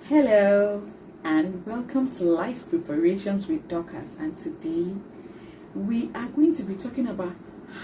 Hello and welcome to Life Preparations with Dorcas, and today we are going to be talking about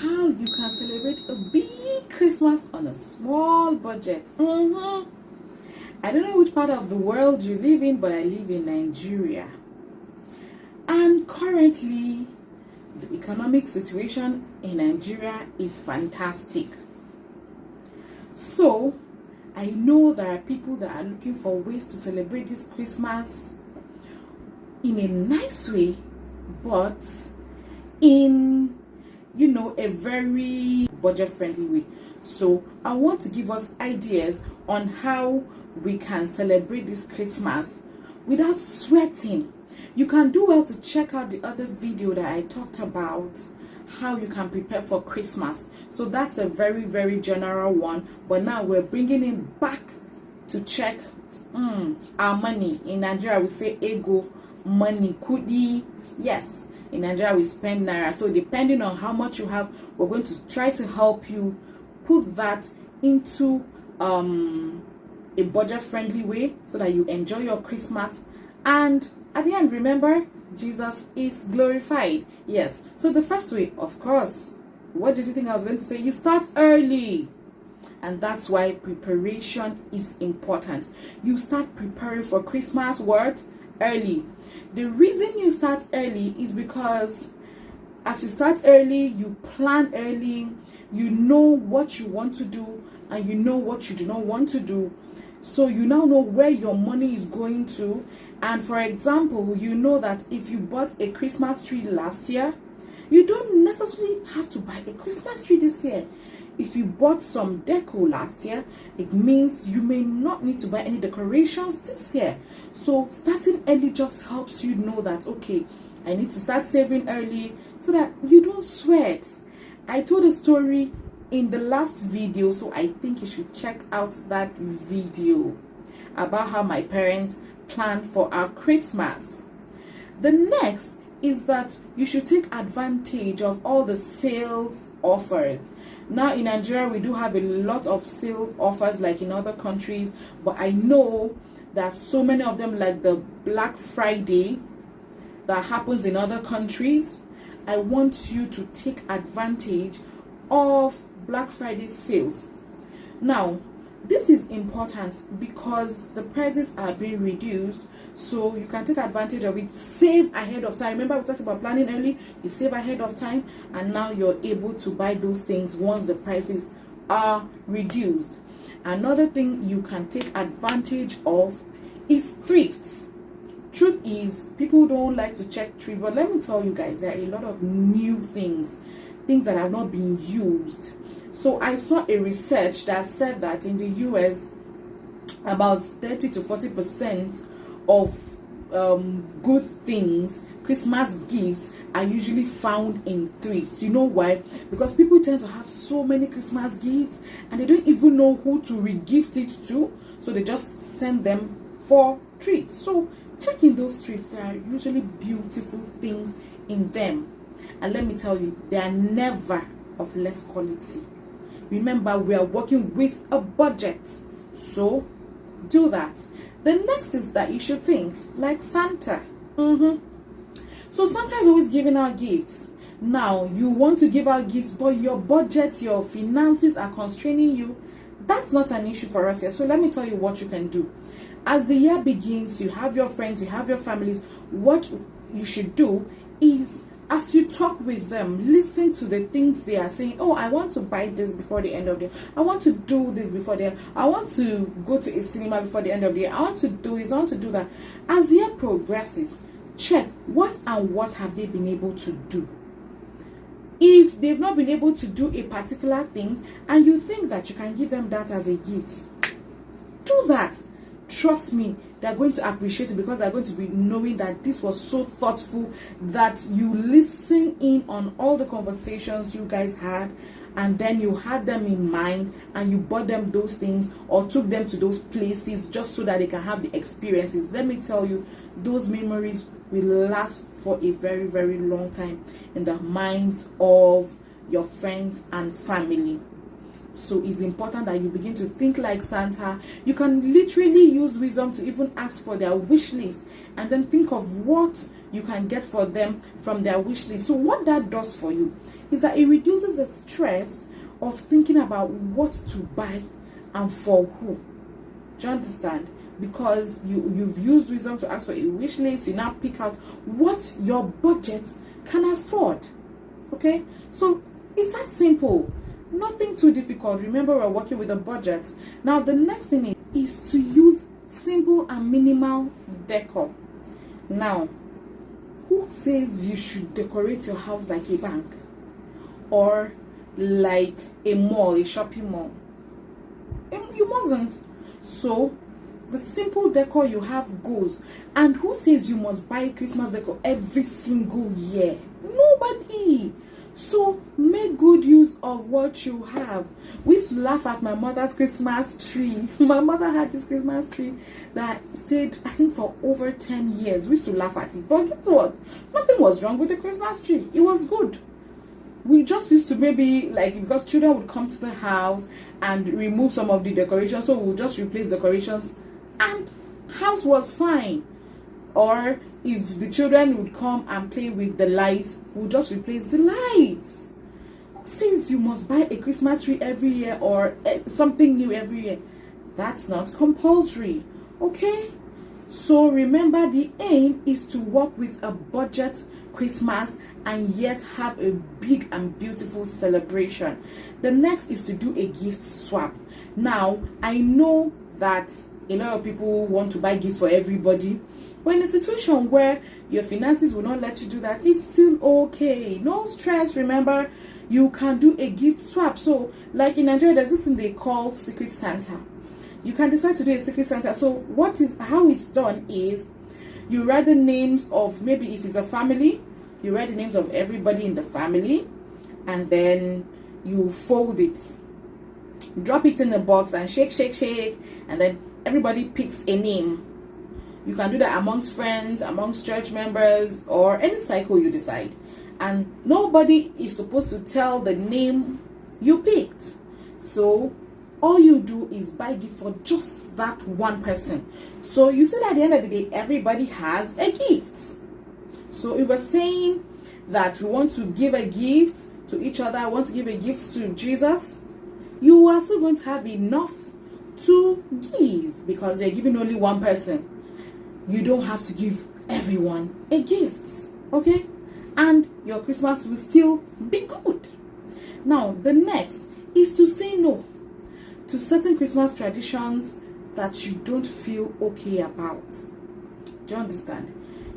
how you can celebrate a big Christmas on a small budget. I don't know which part of the world you live in, but I live in Nigeria, and currently the economic situation in Nigeria is fantastic. So I know there are people that are looking for ways to celebrate this Christmas in a nice way, but in, a very budget-friendly way. So I want to give us ideas on how we can celebrate this Christmas without sweating. You can do well to check out the other video that I talked about how you can prepare for Christmas. So that's a very, very general one, but now we're bringing it back to check our money. In Nigeria we say ego, money, kudi. Yes, in Nigeria we spend naira. So depending on how much you have, we're going to try to help you put that into a budget friendly way so that you enjoy your Christmas, and at the end, remember, Jesus is glorified. Yes. So the first way, of course, what did you think I was going to say? You start early. And that's why preparation is important. You start preparing for Christmas what? Early. The reason you start early is because as you start early, you plan early, you know what you want to do and you know what you do not want to do. So you now know where your money is going to. And for example, you know that if you bought a Christmas tree last year, you don't necessarily have to buy a Christmas tree this year. If you bought some deco last year, it means you may not need to buy any decorations this year. So starting early just helps you know that, okay, I need to start saving early so that you don't sweat. I told a story in the last video, so I think you should check out that video about how my parents planned for our Christmas. The next is that you should take advantage of all the sales offers. Now in Nigeria we do have a lot of sale offers like in other countries, but I know that so many of them, like the Black Friday that happens in other countries. I want you to take advantage of Black Friday sales. Now this is important because the prices are being reduced, so you can take advantage of it. Save ahead of time. Remember we talked about planning early. You save ahead of time, and now you're able to buy those things once the prices are reduced. Another thing you can take advantage of is thrifts. Truth is, people don't like to check thrift, but let me tell you guys, there are a lot of new things that have not been used. So I saw a research that said that in the US, about 30 to 40% of good things, Christmas gifts, are usually found in thrifts. You know why? Because people tend to have so many Christmas gifts and they don't even know who to re-gift it to, so they just send them for thrifts. So check in those thrifts. There are usually beautiful things in them, and let me tell you, they are never of less quality. Remember, we are working with a budget, so do that. The next is that you should think like Santa. So Santa is always giving out gifts. Now you want to give out gifts, but your budget, your finances are constraining you. That's not an issue for us here. So let me tell you what you can do. As the year begins, you have your friends, you have your families. What you should do is, as you talk with them, listen to the things they are saying. Oh, I want to buy this before the end of the year. I want to do this before the year. I want to go to a cinema before the end of the year. I want to do this. I want to do that. As the year progresses, check what and what have they been able to do. If they've not been able to do a particular thing and you think that you can give them that as a gift, do that. Trust me, they're going to appreciate it because they're going to be knowing that this was so thoughtful, that you listen in on all the conversations you guys had, and then you had them in mind and you bought them those things or took them to those places just so that they can have the experiences. Let me tell you, those memories will last for a very, very long time in the minds of your friends and family. So it's important that you begin to think like Santa. You can literally use wisdom to even ask for their wish list and then think of what you can get for them from their wish list. So what that does for you is that it reduces the stress of thinking about what to buy and for who. Do you understand? Because you've used wisdom to ask for a wish list, you now pick out what your budget can afford. Okay? So it's that simple. Nothing too difficult. Remember, we're working with a budget. Now, the next thing is to use simple and minimal decor. Now, who says you should decorate your house like a bank or like a mall, a shopping mall? You mustn't. So the simple decor you have goes. And who says you must buy Christmas decor every single year? Nobody. So make good use of what you have. We used to laugh at my mother's Christmas tree. My mother had this Christmas tree that stayed, I think, for over 10 years. We used to laugh at it. But guess what? Nothing was wrong with the Christmas tree. It was good. We just used to maybe, like, because children would come to the house and remove some of the decorations, so we'll just replace decorations and house was fine. Or if the children would come and play with the lights, we'll just replace the lights. Who says you must buy a Christmas tree every year or something new every year? That's not compulsory. Okay? So remember, the aim is to work with a budget Christmas and yet have a big and beautiful celebration. The next is to do a gift swap. Now, I know that a lot of people want to buy gifts for everybody. But in a situation where your finances will not let you do that, it's still okay. No stress. Remember, you can do a gift swap. So, like in Nigeria, there's this thing they call Secret Santa. You can decide to do a Secret Santa. So, how it's done is you write the names of, maybe if it's a family, you write the names of everybody in the family, and then you fold it, drop it in the box, and shake, and then everybody picks a name. You can do that amongst friends, amongst church members, or any cycle you decide. And nobody is supposed to tell the name you picked. So all you do is buy gift for just that one person. So you see that at the end of the day, everybody has a gift. So if we're saying that we want to give a gift to each other, want to give a gift to Jesus, you are still going to have enough to give because you're giving only one person. You don't have to give everyone a gift, okay? And your Christmas will still be good. Now, the next is to say no to certain Christmas traditions that you don't feel okay about. Do you understand?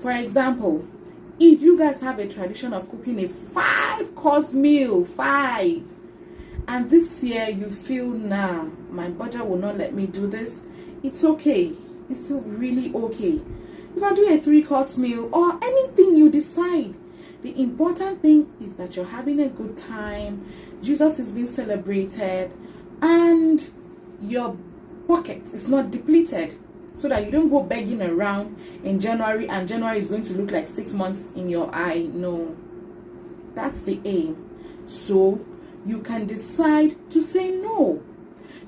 For example, if you guys have a tradition of cooking a 5-course meal, and this year you feel, nah, my budget will not let me do this, it's okay. It's still really okay. You can do a 3-course meal or anything you decide. The important thing is that you're having a good time, Jesus is being celebrated, and your pocket is not depleted, so that you don't go begging around in January and January is going to look like 6 months in your eye. No, that's the aim. So you can decide to say no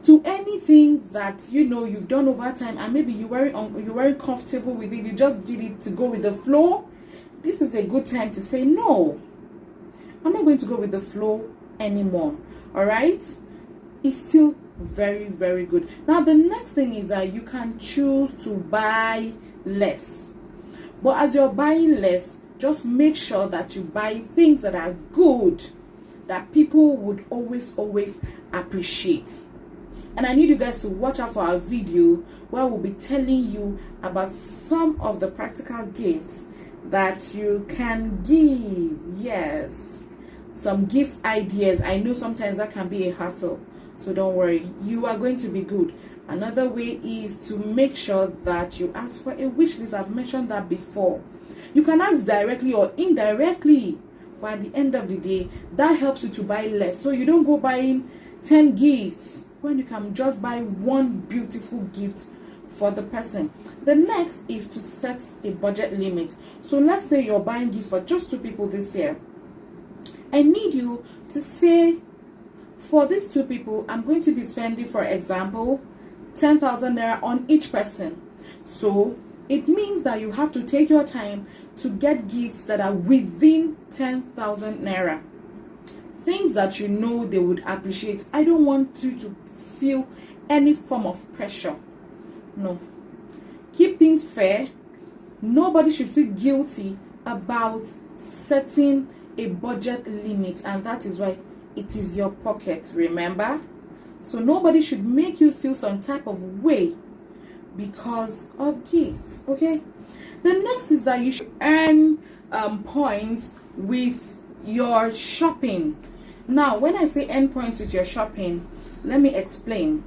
to anything that you know you've done over time, and maybe you weren't comfortable with it. You just did it to go with the flow. This is a good time to say no. I'm not going to go with the flow anymore. All right? It's still very, very good. Now the next thing is that you can choose to buy less. But as you're buying less, just make sure that you buy things that are good, that people would always appreciate. And I need you guys to watch out for our video where we'll be telling you about some of the practical gifts that you can give. Yes, some gift ideas. I know sometimes that can be a hassle, so don't worry, you are going to be good. Another way is to make sure that you ask for a wish list. I've mentioned that before. You can ask directly or indirectly, but at the end of the day, that helps you to buy less. So you don't go buying 10 gifts when you can just buy one beautiful gift for the person. The next is to set a budget limit. So let's say you're buying gifts for just 2 people this year. I need you to say For these two people, I'm going to be spending, for example, 10,000 naira on each person. So it means that you have to take your time to get gifts that are within 10,000 naira. Things that you know they would appreciate. I don't want you to feel any form of pressure. No. Keep things fair. Nobody should feel guilty about setting a budget limit, and that is why it is your pocket, remember? So nobody should make you feel some type of way because of gifts, okay? The next is that you should earn points with your shopping. Now, when I say earn points with your shopping, let me explain.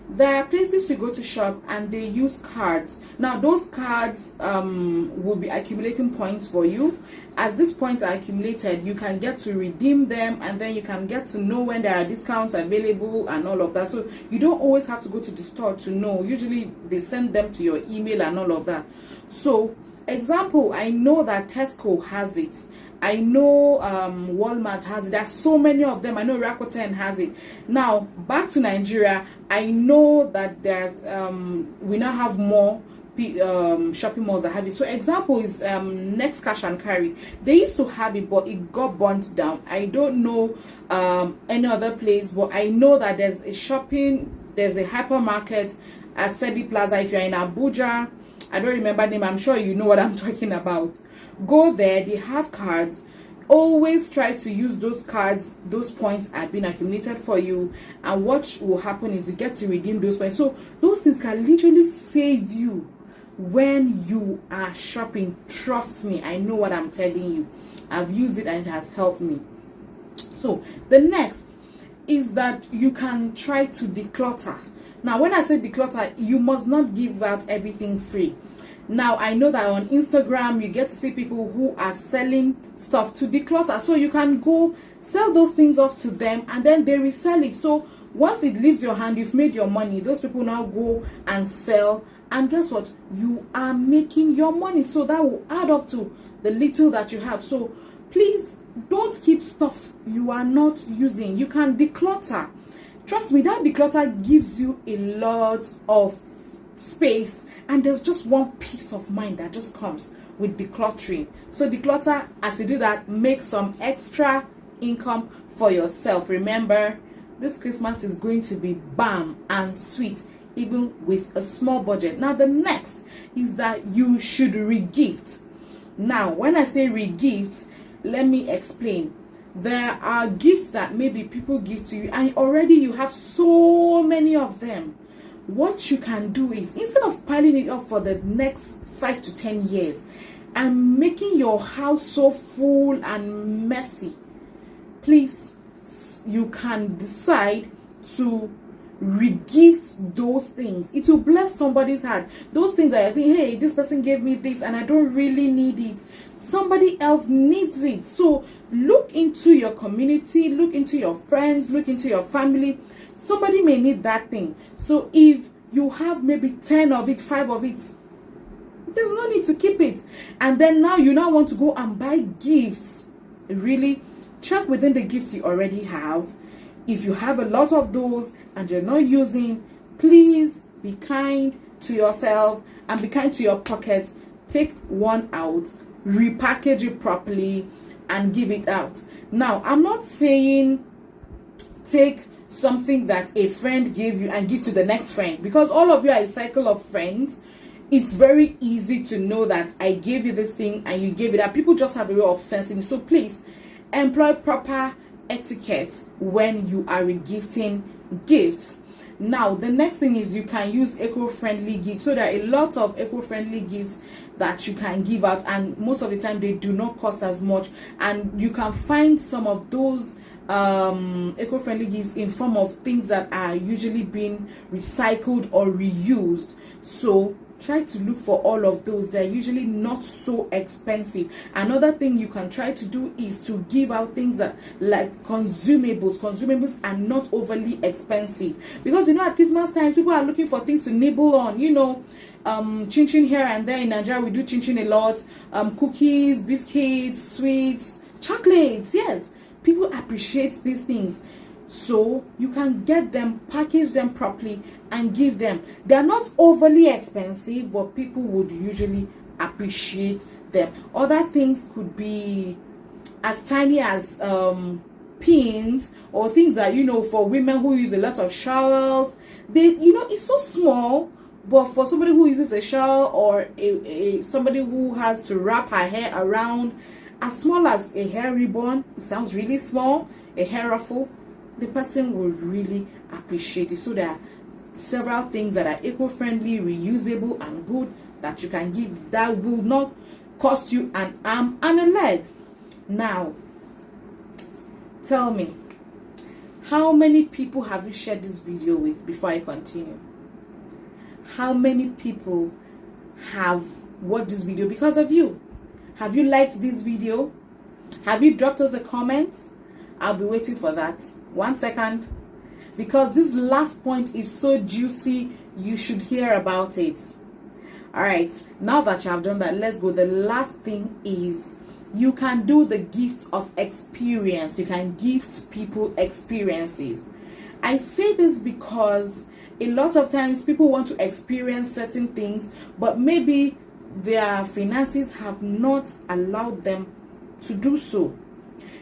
There are places you go to shop and they use cards. Now those cards will be accumulating points for you. As these points are accumulated, you can get to redeem them, and then you can get to know when there are discounts available and all of that. So you don't always have to go to the store to know. Usually they send them to your email and all of that. So example, I know that Tesco has it. I know Walmart has it. There's so many of them. I know Rakuten has it. Now back to Nigeria, I know that there's we now have more shopping malls that have it. So example is Next Cash and Carry. They used to have it, but it got burnt down. I don't know any other place, but I know that there's a hypermarket at Sedi Plaza. If you're in Abuja, I don't remember the name. I'm sure you know what I'm talking about. Go there. They have cards. Always try to use those cards. Those points are being accumulated for you, and what will happen is you get to redeem those points. So those things can literally save you when you are shopping. Trust me, I know what I'm telling you. I've used it and it has helped me. So the next is that you can try to declutter. Now when I say declutter, you must not give out everything free. Now I know that on Instagram you get to see people who are selling stuff to declutter, so you can go sell those things off to them and then they resell it. So once it leaves your hand, you've made your money. Those people now go and sell, and guess what? You are making your money. So that will add up to the little that you have. So please don't keep stuff you are not using. You can declutter. Trust me, that declutter gives you a lot of space, and there's just one peace of mind that just comes with decluttering. So declutter, as you do that, make some extra income for yourself. Remember, this Christmas is going to be bam and sweet, even with a small budget. Now the next is that you should regift. Now when I say regift, let me explain. There are gifts that maybe people give to you and already you have so many of them. What you can do is, instead of piling it up for the next 5 to 10 years and making your house so full and messy, please, you can decide to regift those things. It will bless somebody's heart. Those things that I think, hey, this person gave me this and I don't really need it. Somebody else needs it. So look into your community, look into your friends, look into your family. Somebody may need that thing. So if you have maybe 10 of it, 5 of it, there's no need to keep it. And then now you now want to go and buy gifts. Really check within the gifts you already have. If you have a lot of those and you're not using, please be kind to yourself and be kind to your pocket. Take one out, repackage it properly, and give it out. Now, I'm not saying take something that a friend gave you and give to the next friend, because all of you are a cycle of friends. It's very easy to know that I gave you this thing and you gave it up. People just have a way of sensing. So please employ proper etiquette when you are regifting gifts. Now the next thing is you can use eco-friendly gifts. So there are a lot of eco-friendly gifts that you can give out, and most of the time they do not cost as much, and you can find some of those eco-friendly gifts in form of things that are usually being recycled or reused. So try to look for all of those. They're usually not so expensive. Another thing you can try to do is to give out things that like consumables. Consumables are not overly expensive, because you know at Christmas time people are looking for things to nibble on, you know, chin chin here and there. In Nigeria we do chin chin a lot. Cookies, biscuits, sweets, chocolates. Yes, people appreciate these things. So you can get them, package them properly, and give them. They're not overly expensive, but people would usually appreciate them. Other things could be as tiny as pins, or things that, for women who use a lot of shawls. It's so small, but for somebody who uses a shawl, or somebody who has to wrap her hair around, as small as a hair ribbon, it sounds really small, a hair ruffle, the person will really appreciate it. So there are several things that are eco-friendly, reusable, and good that you can give that will not cost you an arm and a leg. Now, tell me, how many people have you shared this video with before I continue? How many people have watched this video because of you? Have you liked this video? Have you dropped us a comment? I'll be waiting for that. 1 second. Because this last point is so juicy, you should hear about it. Alright, now that you have done that, let's go. The last thing is, you can do the gift of experience. You can gift people experiences. I say this because a lot of times people want to experience certain things, but maybe their finances have not allowed them to do so.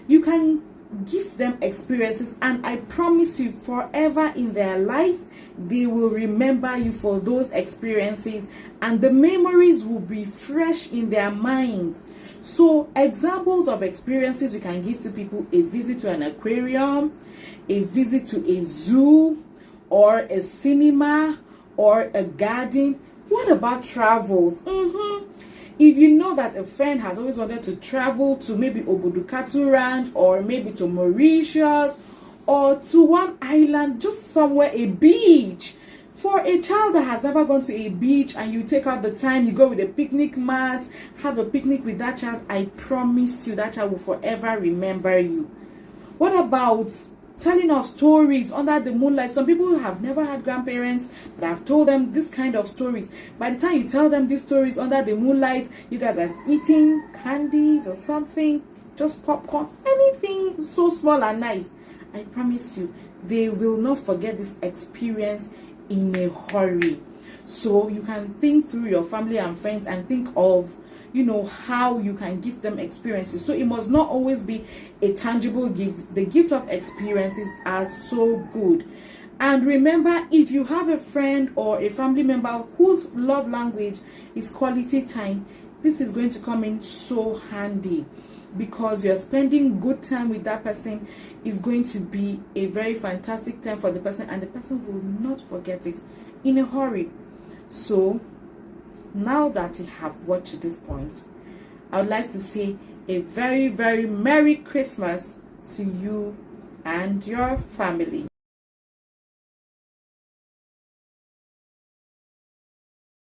You can gift them experiences, and I promise you, forever in their lives, they will remember you for those experiences, and the memories will be fresh in their minds. So examples of experiences you can give to people: a visit to an aquarium, a visit to a zoo, or a cinema, or a garden. What about travels? If you know that a friend has always wanted to travel to maybe Obudukatu Ranch, or maybe to Mauritius, or to one island, just somewhere, a beach. For a child that has never gone to a beach, and you take out the time, you go with a picnic mat, have a picnic with that child, I promise you that child will forever remember you. What about telling of stories under the moonlight? Some people have never had grandparents, but I've told them this kind of stories. By the time you tell them these stories under the moonlight, you guys are eating candies or something, just popcorn, anything so small and nice. I promise you, they will not forget this experience in a hurry. So you can think through your family and friends and think of, how you can give them experiences. So it must not always be a tangible gift. The gift of experiences are so good. And remember, if you have a friend or a family member whose love language is quality time, this is going to come in so handy, because you're spending good time with that person is going to be a very fantastic time for the person, and the person will not forget it in a hurry. So now that you have watched to this point, I would like to say a very, very Merry Christmas to you and your family.